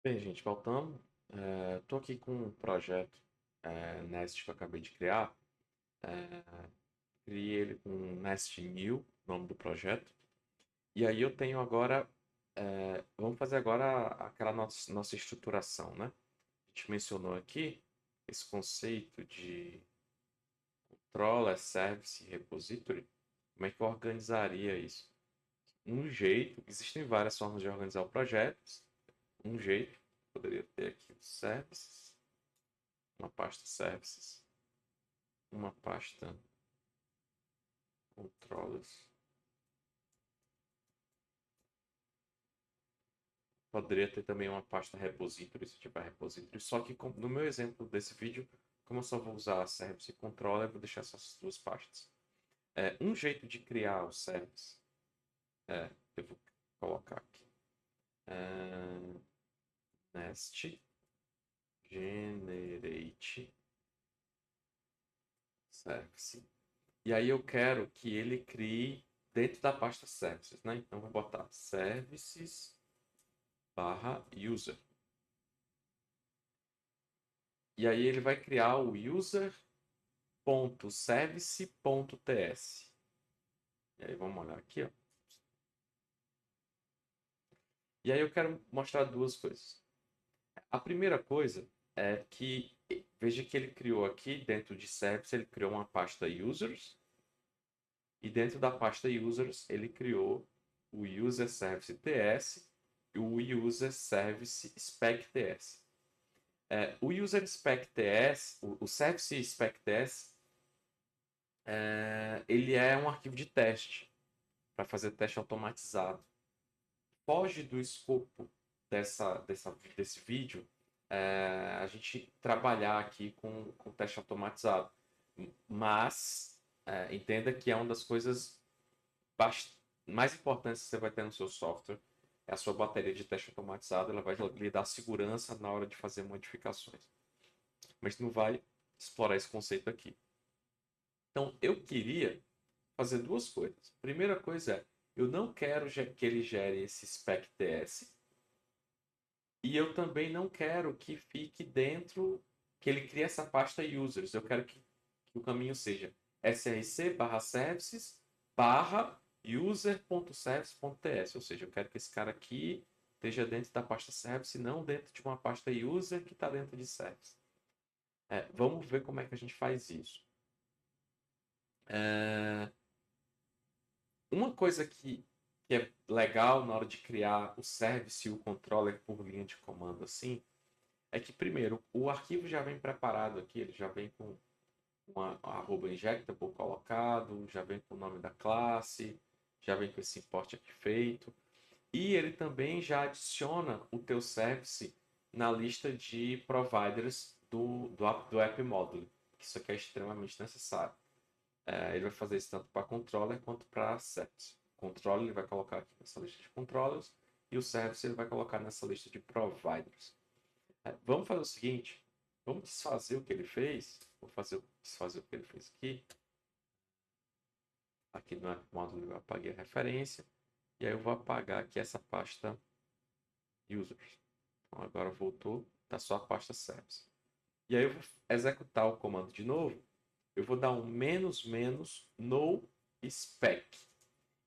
Bem, gente, voltando. Estou aqui com um projeto Nest que eu acabei de criar. Criei ele com Nest New, nome do projeto. E aí eu tenho agora. Vamos fazer agora aquela nossa estruturação, né? A gente mencionou aqui esse conceito de controller, service e repository. Como é que eu organizaria isso? Um jeito, existem várias formas de organizar o projeto. Um jeito, poderia ter aqui o services, uma pasta services, uma pasta controllers. Poderia ter também uma pasta repository, se tiver repository. Só que no meu exemplo desse vídeo, como eu só vou usar service e controller, eu vou deixar essas duas pastas. Um jeito de criar o service, eu vou colocar aqui, é, nest generate service. E aí eu quero que ele crie dentro da pasta services, né? Então eu vou botar services barra user. E aí ele vai criar o user.service.ts. E aí vamos olhar aqui, ó. E aí eu quero mostrar duas coisas. A primeira coisa é que veja que ele criou aqui dentro de service, ele criou uma pasta users e dentro da pasta users ele criou o user service ts e o user service spec ts. O user spec ts, o service spec ts, ele é um arquivo de teste para fazer teste automatizado. Foge do escopo desse vídeo a gente trabalhar aqui com teste automatizado. Mas entenda que é uma das coisas mais importantes que você vai ter no seu software. É a sua bateria de teste automatizado. Ela vai lhe dar segurança na hora de fazer modificações. Mas não vai explorar esse conceito aqui. Então, eu queria fazer duas coisas. Primeira coisa é, eu não quero que ele gere esse spec TS e eu também não quero que fique dentro, que ele crie essa pasta users. Eu quero que o caminho seja src barra services barra user.service.ts. Ou seja, eu quero que esse cara aqui esteja dentro da pasta service e não dentro de uma pasta user que está dentro de service. Vamos ver como é que a gente faz isso. É, Uma coisa que é legal na hora de criar o service e o controller por linha de comando assim, é que primeiro o arquivo já vem preparado aqui, ele já vem com uma arroba injectable colocado, já vem com o nome da classe, já vem com esse import aqui feito. E ele também já adiciona o teu service na lista de providers do App Module, que isso aqui é extremamente necessário. Ele vai fazer isso tanto para controller quanto para service. O controller ele vai colocar aqui nessa lista de controllers e o service ele vai colocar nessa lista de providers. Vamos fazer o seguinte, vamos desfazer o que ele fez. Vou desfazer o que ele fez aqui. Aqui no App Module eu apaguei a referência. E aí eu vou apagar aqui essa pasta users. Então agora voltou, está só a pasta service. E aí eu vou executar o comando de novo. Eu vou dar um menos menos no spec.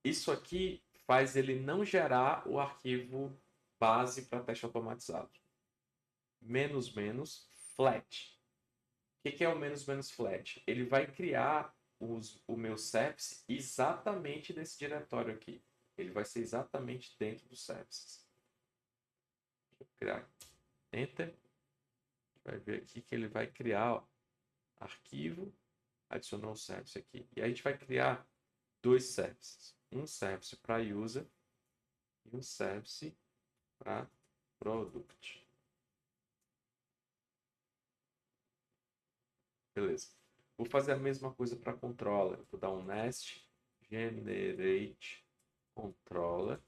Isso aqui faz ele não gerar o arquivo base para teste automatizado. Menos menos flat. O que é o menos menos flat? Ele vai criar o meu service exatamente nesse diretório aqui. Ele vai ser exatamente dentro do services. Deixa eu criar Enter. Vai ver aqui que ele vai criar ó, arquivo, adicionou um service aqui. E aí a gente vai criar dois services. Um service para user e um service para product. Beleza. Vou fazer a mesma coisa para controller. Vou dar um nest generate controller.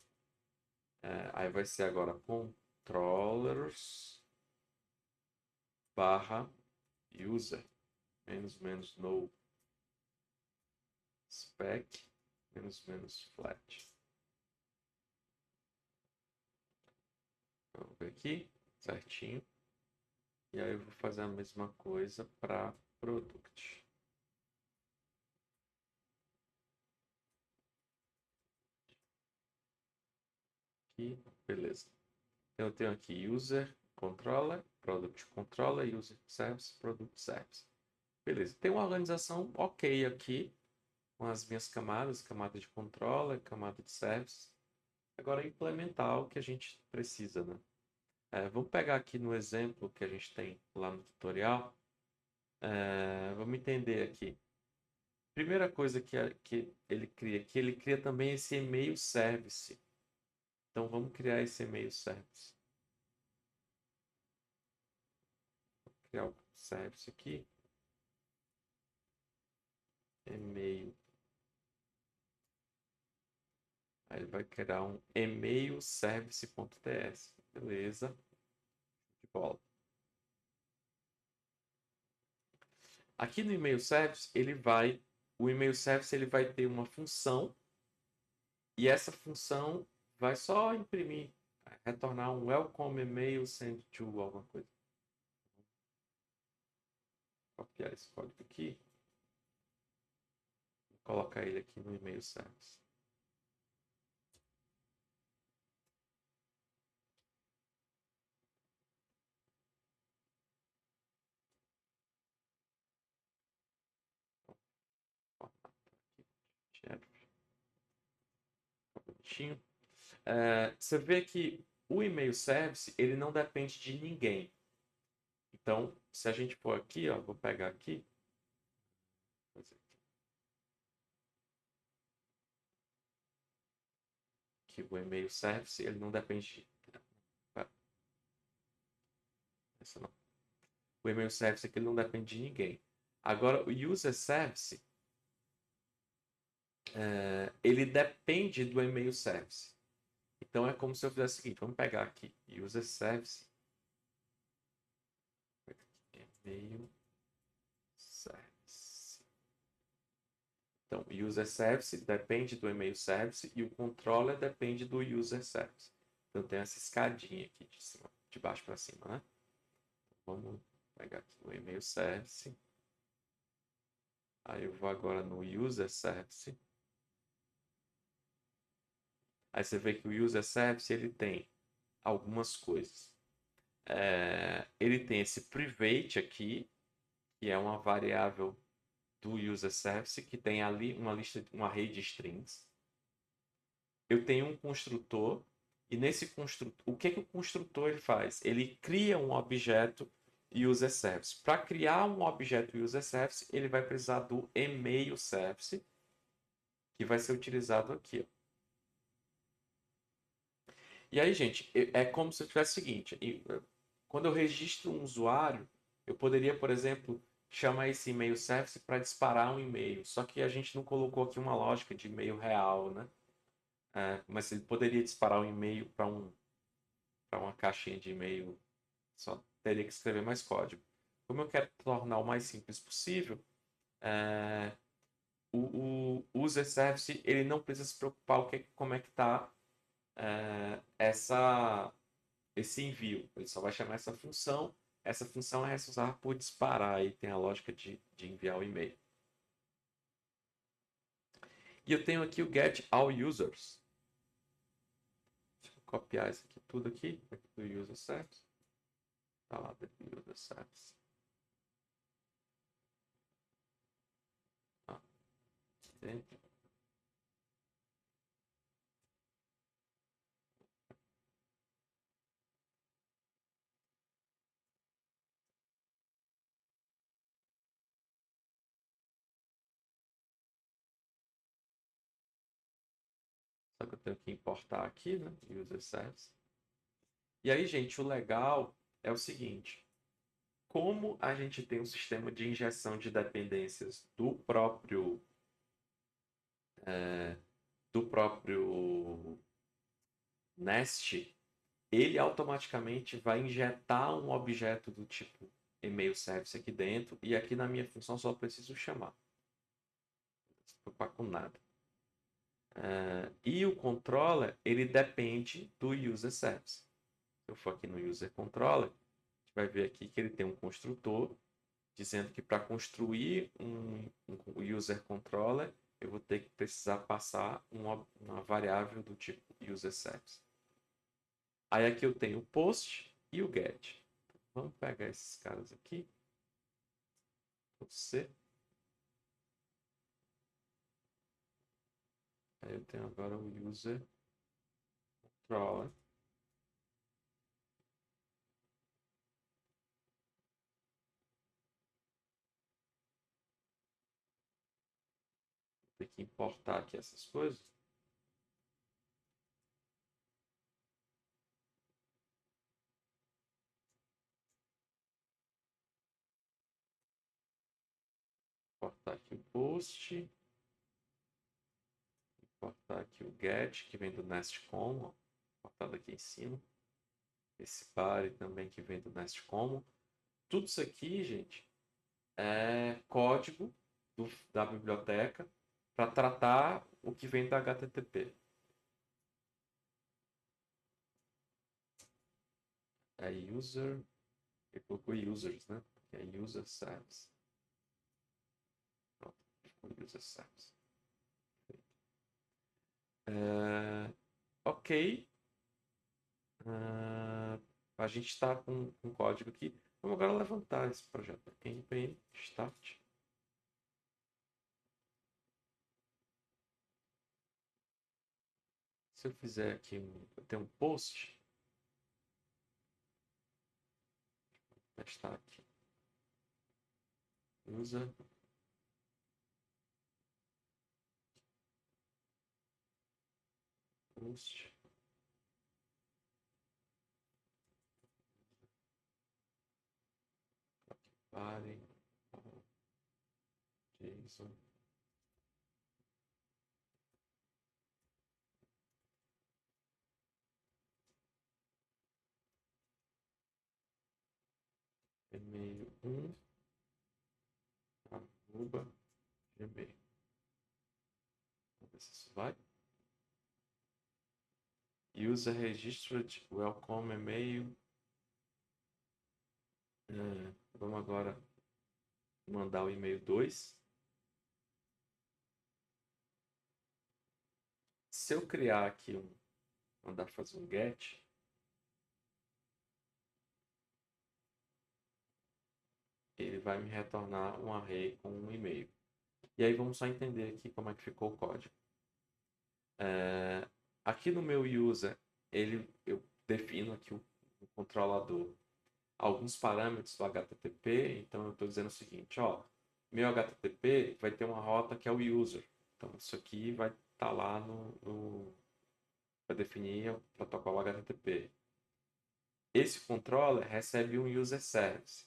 Aí vai ser agora controllers barra user menos menos no spec menos menos flat. Vamos ver aqui. certinho. E aí eu vou fazer a mesma coisa para product. Aqui, beleza. Então, eu tenho aqui user controller, product controller, user service, product service. Beleza. Tem uma organização ok aqui com as minhas camadas, camada de controller, camada de service. Agora implementar o que a gente precisa, né? Vamos pegar aqui no exemplo que a gente tem lá no tutorial. Vamos entender aqui. Primeira coisa que ele cria também esse e-mail service. Então vamos criar esse e-mail service. Vou criar o service aqui. E-mail. Aí ele vai criar um e-mail service.ts. Beleza. De bola. Aqui no e-mail service, o e-mail service ele vai ter uma função e essa função vai só imprimir, retornar um welcome email sent to alguma coisa. Vou copiar esse código aqui. Vou colocar ele aqui no e-mail service. Bonitinho. Você vê que o e-mail service ele não depende de ninguém. Então, se a gente for aqui, ó, vou pegar aqui. Que o e-mail service ele não depende. Essa não. O e-mail service aqui ele não depende de ninguém. Agora, o user service ele depende do e-mail service. Então é como se eu fizesse o seguinte: vamos pegar aqui user service, e-mail service. Então, user service depende do e-mail service e o controller depende do user service. Então tem essa escadinha aqui de baixo para cima, né? Vamos pegar aqui o e-mail service. Aí eu vou agora no user service. Aí você vê que o user service ele tem algumas coisas. Ele tem esse private aqui, que é uma variável do user service, que tem ali uma array de strings. Eu tenho um construtor, e nesse construtor, o que o construtor ele faz? Ele cria um objeto user service. Para criar um objeto user service, ele vai precisar do email service, que vai ser utilizado aqui, ó. E aí, gente, é como se eu tivesse o seguinte: quando eu registro um usuário, eu poderia, por exemplo, chamar esse e-mail service para disparar um e-mail. Só que a gente não colocou aqui uma lógica de e-mail real, né? Mas ele poderia disparar um e-mail para uma caixinha de e-mail, só teria que escrever mais código. Como eu quero tornar o mais simples possível, o user service ele não precisa se preocupar como é que está esse envio. Ele só vai chamar essa função. Essa função é responsável por disparar. Aí tem a lógica de enviar o e-mail. E eu tenho aqui o get all users. Deixa eu copiar isso aqui tudo aqui do user service. Tá lá do user service. Dentro. Só que eu tenho que importar aqui, né? User service. E aí, gente, o legal é o seguinte: como a gente tem um sistema de injeção de dependências do próprio Nest, ele automaticamente vai injetar um objeto do tipo email service aqui dentro e aqui na minha função só preciso chamar. Não se preocupar com nada. E o controller, ele depende do user service. eu for aqui no user controller, a gente vai ver aqui que ele tem um construtor dizendo que para construir um user controller, eu vou ter que precisar passar uma variável do tipo user service. Aí aqui eu tenho o post e o get. Vamos pegar esses caras aqui. Você. Aí eu tenho agora o user controller. Tem que importar aqui essas coisas. Importar aqui o post. Importar aqui o get, que vem do nest.com. Importado aqui em cima. Esse body também que vem do nest.com. Tudo isso aqui, gente, é código da biblioteca para tratar o que vem da HTTP. É user, ele colocou users, né? É user service. Pronto, ficou user service. Ok. A gente está com um código aqui. Vamos agora levantar esse projeto. npm start. Se eu fizer aqui, eu tenho um post. Vai estar aqui. User. Post. Body. JSON. E-mail 1 arroba gmail. Vamos ver se isso vai. User registered welcome email. Vamos agora mandar o e-mail 2. Se eu criar aqui mandar fazer um get, ele vai me retornar um array com um e-mail. E aí vamos só entender aqui como é que ficou o código. Aqui no meu user, eu defino aqui o controlador alguns parâmetros do HTTP. Então eu estou dizendo o seguinte, ó, meu HTTP vai ter uma rota que é o user. Então isso aqui vai estar lá para definir o protocolo HTTP. Esse controller recebe um user service.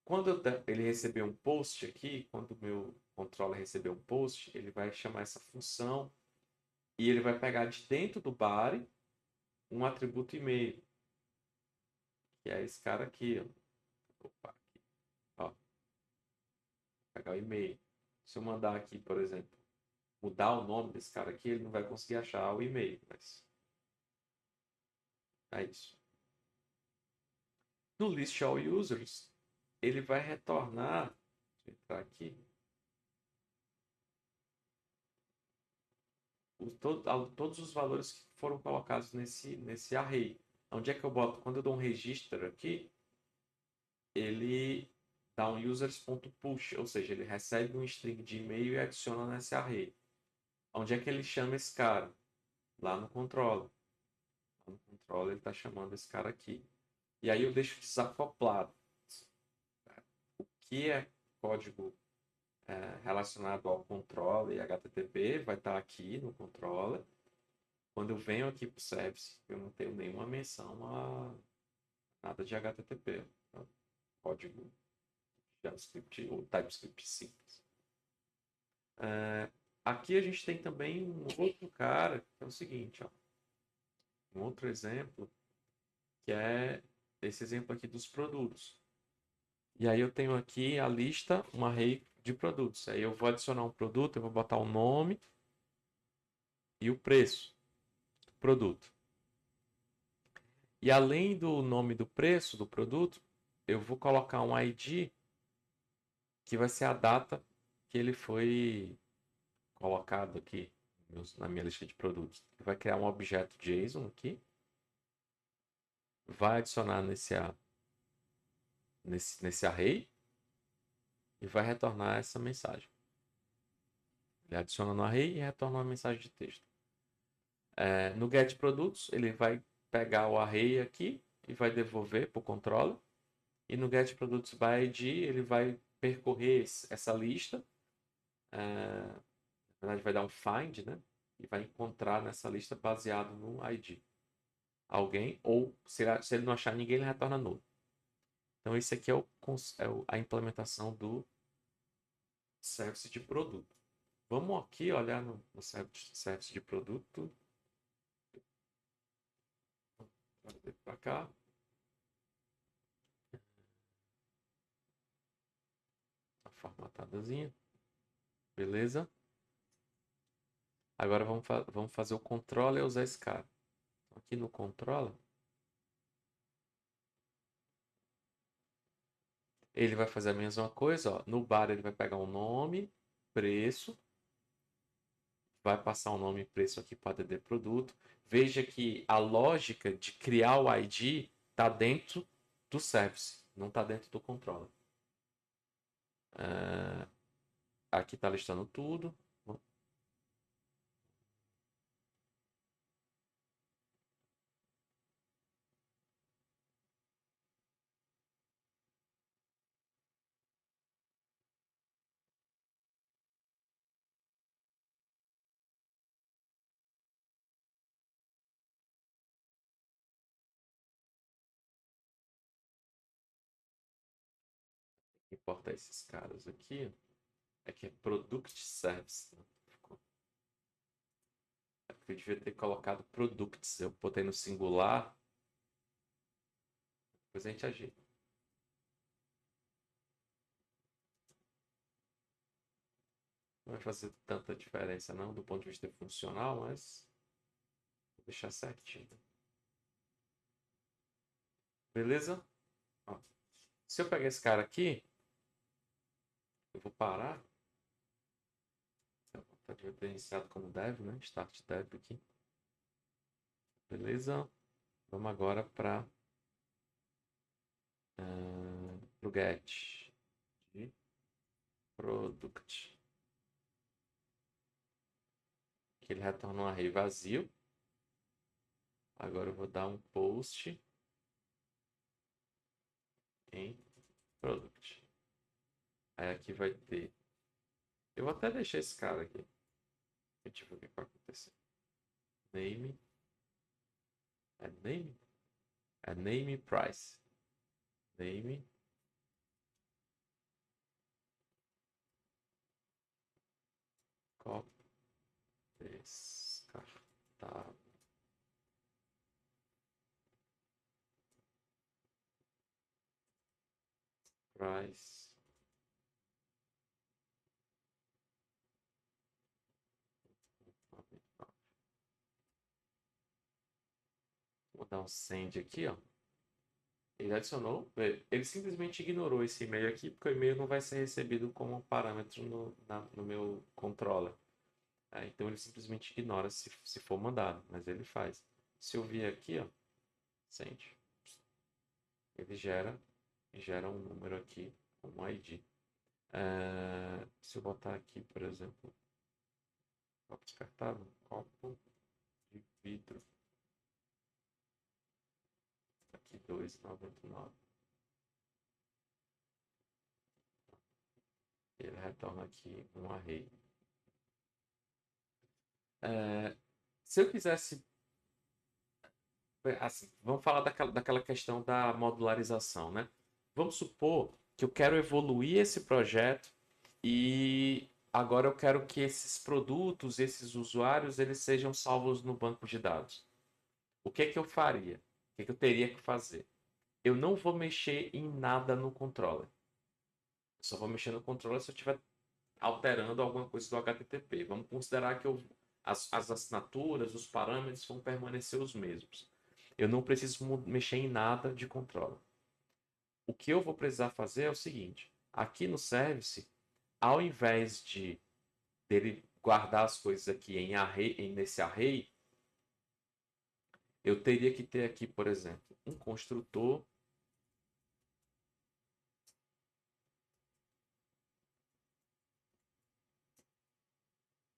Quando ele receber um post aqui, quando o meu controller receber um post, ele vai chamar essa função e ele vai pegar de dentro do body um atributo e-mail, que é esse cara aqui, ó. Opa, aqui, ó. Pegar o e-mail. Se eu mandar aqui, por exemplo, mudar o nome desse cara aqui, ele não vai conseguir achar o e-mail, mas é isso. No list all users, ele vai retornar, deixa eu entrar aqui, todos os valores que foram colocados nesse array. Onde é que eu boto? Quando eu dou um register aqui, ele dá um users.push, ou seja, ele recebe um string de e-mail e adiciona nesse array. Onde é que ele chama esse cara? Lá no controller. Lá no controller ele está chamando esse cara aqui. E aí eu deixo desacoplado. O que é código relacionado ao controller e HTTP vai estar aqui no controller. Quando eu venho aqui para o service, eu não tenho nenhuma menção a nada de HTTP. Tá? Código JavaScript ou TypeScript simples. Aqui a gente tem também um outro cara, que é o seguinte, ó, um outro exemplo, que é esse exemplo aqui dos produtos. E aí eu tenho aqui a lista, um array de produtos. Aí eu vou adicionar um produto, eu vou botar o nome e o preço do produto. E além do nome do preço do produto, eu vou colocar um ID que vai ser a data que ele foi colocado aqui na minha lista de produtos. Vai criar um objeto JSON aqui, vai adicionar nesse array e vai retornar essa mensagem. Ele adiciona no array e retorna uma mensagem de texto. No getProdutos, ele vai pegar o array aqui e vai devolver para o controller. E no getProdutos by ID, ele vai percorrer essa lista. Na verdade, vai dar um find, né? E vai encontrar nessa lista baseado no ID. Alguém, ou se ele não achar ninguém, ele retorna null. Então, esse aqui a implementação do service de produto. Vamos aqui olhar no service de produto. Trazer para cá. Tá formatadazinha. Beleza? Agora vamos fazer o controller e usar esse cara. Aqui no controller, ele vai fazer a mesma coisa. Ó. No bar ele vai pegar um nome, preço, vai passar o nome e preço aqui para ADD produto. Veja que a lógica de criar o ID está dentro do service, não está dentro do controller. Aqui está listando tudo. Importar esses caras aqui. É que é Product Service. Né? É porque eu devia ter colocado Products. Eu botei no singular. Depois a gente ajeita. Não vai fazer tanta diferença não do ponto de vista funcional, mas vou deixar certinho. Beleza? Ó, se eu pegar esse cara aqui, eu vou parar. Tá iniciado como dev, né? Start dev aqui. Beleza? Vamos agora para o get de product. Que ele retorna um array vazio. Agora eu vou dar um post em product. Aí aqui vai ter. Eu vou até deixar esse cara aqui. Deixa eu ver o que vai acontecer. Name. É name? É name price. Name. Copy. Descartável. Price. Vou dar um send aqui, ó. Ele adicionou, ele simplesmente ignorou esse e-mail aqui, porque o e-mail não vai ser recebido como parâmetro no meu controller. Então ele simplesmente ignora se for mandado, mas ele faz. Se eu vir aqui, ó, send, ele gera um número aqui, um ID. Se eu botar aqui, por exemplo, copo descartável, copo de vidro, aqui 2,99. Ele retorna aqui um array. Se eu quisesse, assim, vamos falar daquela questão da modularização, né? Vamos supor que eu quero evoluir esse projeto e agora eu quero que esses produtos, esses usuários, eles sejam salvos no banco de dados. O que é que eu faria? O que é que eu teria que fazer? Eu não vou mexer em nada no controller. Eu só vou mexer no controller se eu estiver alterando alguma coisa do HTTP. Vamos considerar que as assinaturas, os parâmetros vão permanecer os mesmos. Eu não preciso mexer em nada de controle. O que eu vou precisar fazer é o seguinte: aqui no service, ao invés de dele guardar as coisas aqui em array, nesse array, eu teria que ter aqui, por exemplo, um construtor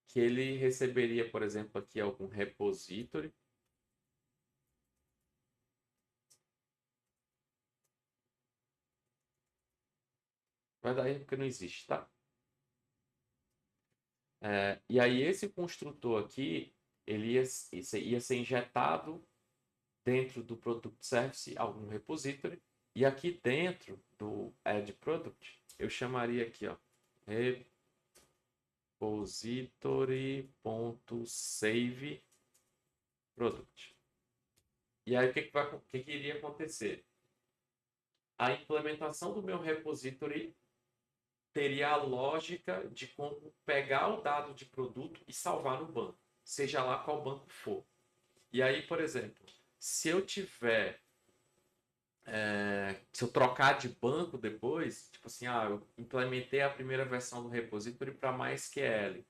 que ele receberia, por exemplo, aqui algum repository. Vai dar erro porque não existe, tá? E aí esse construtor aqui, ele ia ser injetado dentro do Product Service algum repository. E aqui dentro do Add Product, eu chamaria aqui, ó, repository.save product. E aí o que iria acontecer? A implementação do meu repository teria a lógica de como pegar o dado de produto e salvar no banco, seja lá qual banco for. E aí, por exemplo, se eu tiver se eu trocar de banco depois, tipo assim, eu implementei a primeira versão do repository para MySQL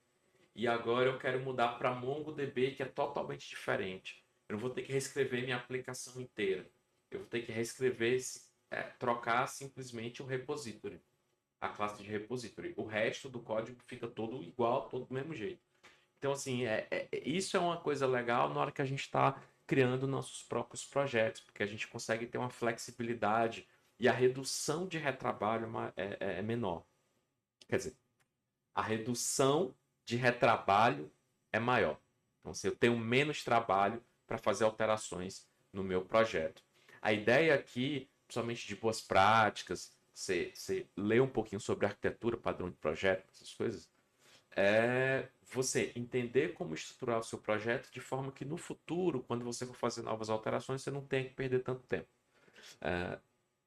e agora eu quero mudar para MongoDB, que é totalmente diferente. Eu não vou ter que reescrever minha aplicação inteira. Eu vou ter que reescrever, trocar simplesmente o repository, a classe de repository. O resto do código fica todo igual, todo do mesmo jeito. Então, assim, isso é uma coisa legal na hora que a gente está criando nossos próprios projetos, porque a gente consegue ter uma flexibilidade e a redução de retrabalho é menor. Quer dizer, a redução de retrabalho é maior. Então, se eu tenho menos trabalho para fazer alterações no meu projeto. A ideia aqui, principalmente de boas práticas, você lê um pouquinho sobre arquitetura, padrão de projeto, essas coisas, é você entender como estruturar o seu projeto de forma que no futuro, quando você for fazer novas alterações, você não tenha que perder tanto tempo.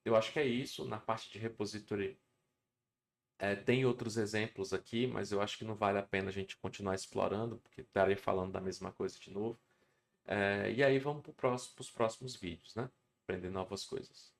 Eu acho que é isso. Na parte de repository, tem outros exemplos aqui, mas eu acho que não vale a pena a gente continuar explorando, porque estaria falando da mesma coisa de novo. E aí vamos para os próximos vídeos, né? Aprender novas coisas.